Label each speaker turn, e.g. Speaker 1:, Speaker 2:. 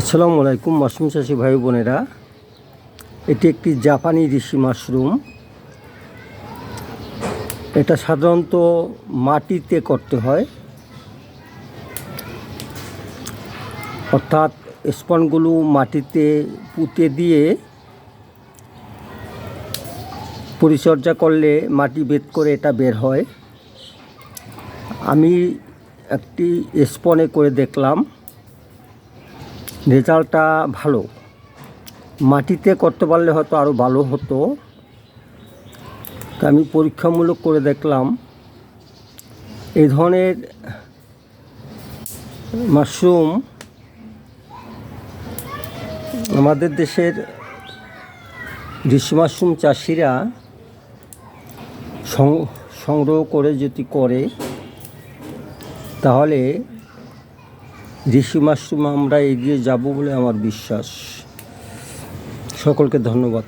Speaker 1: আসসালামু আলাইকুম মাশরুম চাষি ভাই বোনেরা। এটি একটি জাপানি ঋষি মাশরুম। এটা সাধারণত মাটিতে করতে হয়, অর্থাৎ স্পনগুলো মাটিতে পুঁতে দিয়ে পরিচর্যা করলে মাটি ভেদ করে এটা বের হয়। আমি একটি স্পনে করে দেখলাম, রেজাল্টটা ভালো। মাটিতে করতে পারলে হয়তো আরও ভালো হতো। তা আমি পরীক্ষামূলক করে দেখলাম। এই ধরনের মাশরুম আমাদের দেশের ঋষি মাশরুম চাষিরা সংগ্রহ করে যদি করে, তাহলে ঋষি মাশরুম আমরা এগিয়ে যাব বলে আমার বিশ্বাস। সকলকে ধন্যবাদ।